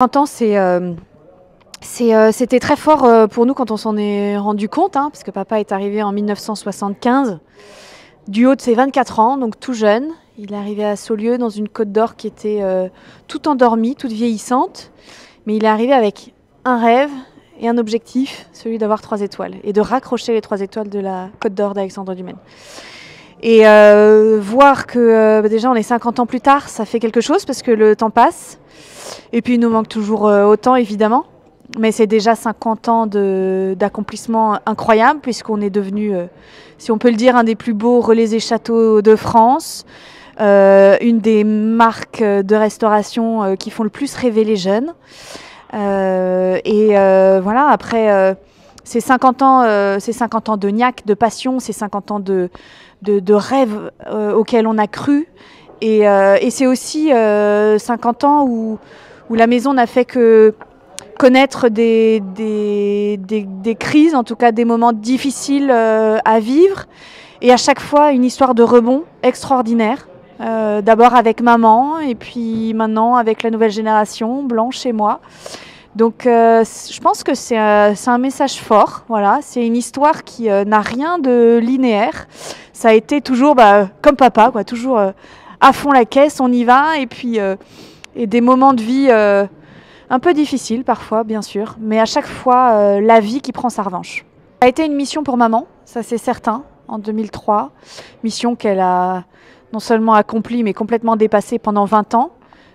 20 ans, c'était très fort pour nous quand on s'en est rendu compte, hein, parce que papa est arrivé en 1975, du haut de ses 24 ans, donc tout jeune. Il est arrivé à Saulieu dans une Côte d'Or qui était toute endormie, toute vieillissante. Mais il est arrivé avec un rêve et un objectif, celui d'avoir 3 étoiles, et de raccrocher les 3 étoiles de la Côte d'Or d'Alexandre Dumaine. Et voir que déjà on est 50 ans plus tard, ça fait quelque chose parce que le temps passe. Et puis il nous manque toujours autant évidemment. Mais c'est déjà 50 ans d'accomplissement incroyable puisqu'on est devenu, si on peut le dire, un des plus beaux relais et châteaux de France. Une des marques de restauration qui font le plus rêver les jeunes. Voilà, après ces 50 ans de niaque, de passion, ces 50 ans de rêves auxquels on a cru. Et c'est aussi 50 ans où la maison n'a fait que connaître des crises, en tout cas des moments difficiles à vivre. Et à chaque fois, une histoire de rebond extraordinaire. D'abord avec maman, et puis maintenant avec la nouvelle génération, Blanche et moi. Donc je pense que c'est un message fort. Voilà. C'est une histoire qui n'a rien de linéaire. Ça a été toujours comme papa, quoi, toujours à fond la caisse, on y va, et puis et des moments de vie un peu difficiles parfois, bien sûr, mais à chaque fois la vie qui prend sa revanche. Ça a été une mission pour maman, ça c'est certain, en 2003, mission qu'elle a non seulement accomplie mais complètement dépassée pendant 20 ans.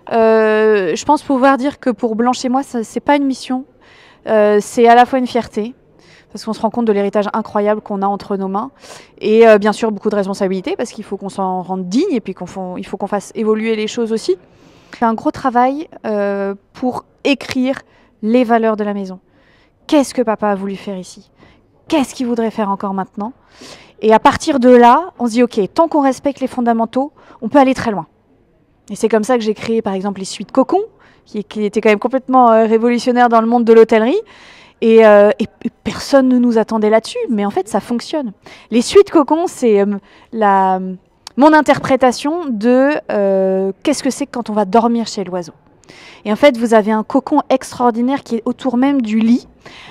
Je pense pouvoir dire que pour Blanche et moi, c'est pas une mission, c'est à la fois une fierté, parce qu'on se rend compte de l'héritage incroyable qu'on a entre nos mains, et bien sûr beaucoup de responsabilités, parce qu'il faut qu'on s'en rende digne, et puis il faut qu'on fasse évoluer les choses aussi. C'est un gros travail pour écrire les valeurs de la maison. Qu'est-ce que papa a voulu faire ici? Qu'est-ce qu'il voudrait faire encore maintenant? Et à partir de là, on se dit, ok, tant qu'on respecte les fondamentaux, on peut aller très loin. Et c'est comme ça que j'ai créé par exemple les suites Cocon, qui étaient quand même complètement révolutionnaires dans le monde de l'hôtellerie. Et personne ne nous attendait là-dessus, mais en fait ça fonctionne. Les suites Cocon, c'est mon interprétation de qu'est-ce que c'est que quand on va dormir chez l'oiseau. Et en fait, vous avez un cocon extraordinaire qui est autour même du lit,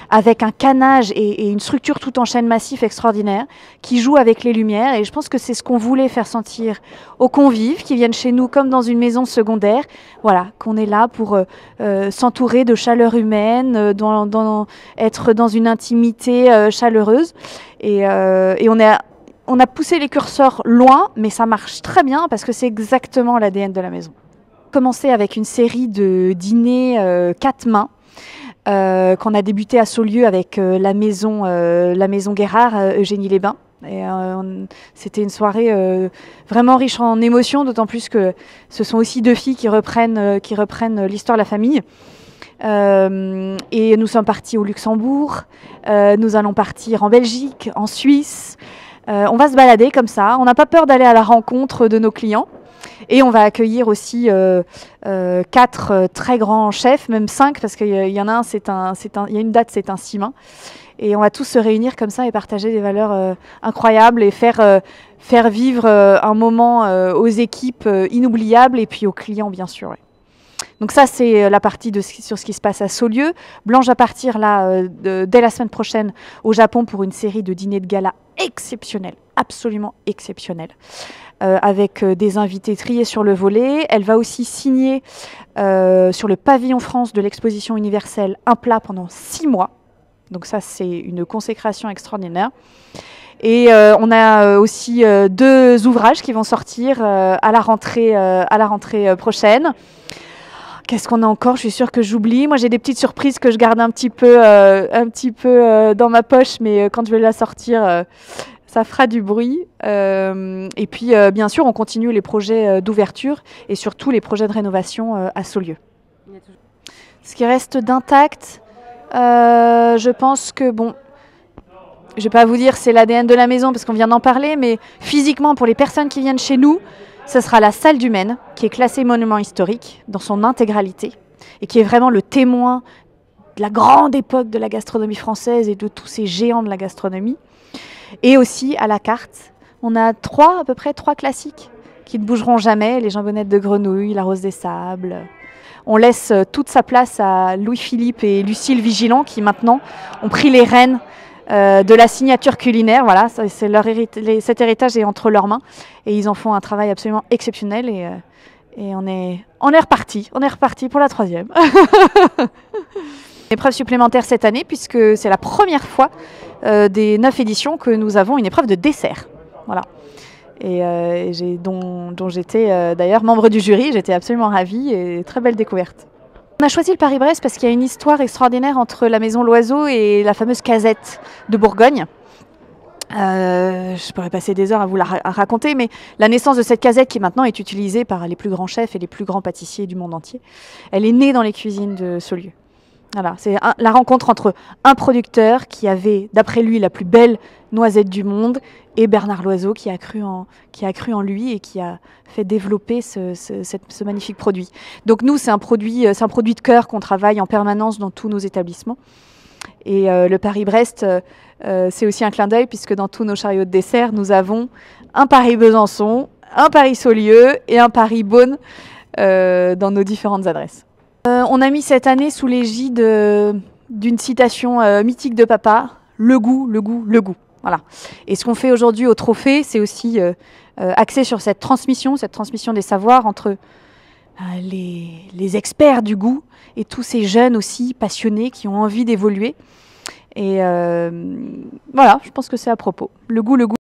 avec un canage et une structure tout en chêne massif extraordinaire, qui joue avec les lumières. Et je pense que c'est ce qu'on voulait faire sentir aux convives qui viennent chez nous comme dans une maison secondaire. Voilà, qu'on est là pour s'entourer de chaleur humaine, être dans une intimité chaleureuse. Et on a poussé les curseurs loin, mais ça marche très bien parce que c'est exactement l'ADN de la maison. Commencé avec une série de dîners 4 mains qu'on a débuté à Saulieu avec la maison Guérard, Eugénie Les Bains. C'était une soirée vraiment riche en émotions, d'autant plus que ce sont aussi 2 filles qui reprennent l'histoire de la famille. Et nous sommes partis au Luxembourg, nous allons partir en Belgique, en Suisse. On va se balader comme ça, on n'a pas peur d'aller à la rencontre de nos clients. Et on va accueillir aussi 4 très grands chefs, même 5, parce qu'il y en a un, il y a une date, c'est un 6 mains. Et on va tous se réunir comme ça et partager des valeurs incroyables et faire vivre un moment aux équipes inoubliables et puis aux clients, bien sûr. Ouais. Donc ça, c'est la partie sur ce qui se passe à Saulieu. Blanche va partir là, dès la semaine prochaine au Japon pour une série de dîners de gala exceptionnels, absolument exceptionnels. Avec des invités triés sur le volet. Elle va aussi signer sur le pavillon France de l'exposition universelle un plat pendant 6 mois. Donc ça, c'est une consécration extraordinaire. Et on a aussi 2 ouvrages qui vont sortir à la rentrée prochaine. Qu'est-ce qu'on a encore? Je suis sûre que j'oublie. Moi, j'ai des petites surprises que je garde un petit peu dans ma poche, mais quand je vais la sortir... ça fera du bruit. Et puis, bien sûr, on continue les projets d'ouverture et surtout les projets de rénovation à Saulieu. Ce qui reste d'intact, je pense que, bon, je ne vais pas vous dire c'est l'ADN de la maison parce qu'on vient d'en parler, mais physiquement, pour les personnes qui viennent chez nous, ce sera la salle du Maine, qui est classée monument historique dans son intégralité et qui est vraiment le témoin de la grande époque de la gastronomie française et de tous ces géants de la gastronomie. Et aussi, à la carte, on a à peu près 3 classiques qui ne bougeront jamais. Les jambonnettes de grenouille, la rose des sables. on laisse toute sa place à Louis-Philippe et Lucille Vigilant qui maintenant ont pris les rênes de la signature culinaire. Voilà, c'est cet héritage est entre leurs mains et ils en font un travail absolument exceptionnel et on est reparti pour la 3e. Épreuve supplémentaire cette année puisque c'est la première fois des 9 éditions que nous avons une épreuve de dessert. Voilà. Dont j'étais d'ailleurs membre du jury, j'étais absolument ravie et très belle découverte. On a choisi le Paris-Brest parce qu'il y a une histoire extraordinaire entre la Maison Loiseau et la fameuse casette de Bourgogne. Je pourrais passer des heures à vous la raconter, mais la naissance de cette casette qui maintenant est utilisée par les plus grands chefs et les plus grands pâtissiers du monde entier, elle est née dans les cuisines de Saulieu. Voilà, c'est la rencontre entre un producteur qui avait, d'après lui, la plus belle noisette du monde et Bernard Loiseau qui a cru en lui et qui a fait développer ce magnifique produit. Donc nous, c'est un produit de cœur qu'on travaille en permanence dans tous nos établissements. Et le Paris-Brest, c'est aussi un clin d'œil puisque dans tous nos chariots de dessert, nous avons un Paris-Besançon, un Paris-Saulieu et un Paris-Beaune dans nos différentes adresses. On a mis cette année sous l'égide d'une citation mythique de papa, le goût, le goût, le goût. Voilà. Et ce qu'on fait aujourd'hui au Trophée, c'est aussi axé sur cette transmission des savoirs entre les experts du goût et tous ces jeunes aussi passionnés qui ont envie d'évoluer. Et voilà, je pense que c'est à propos. Le goût, le goût.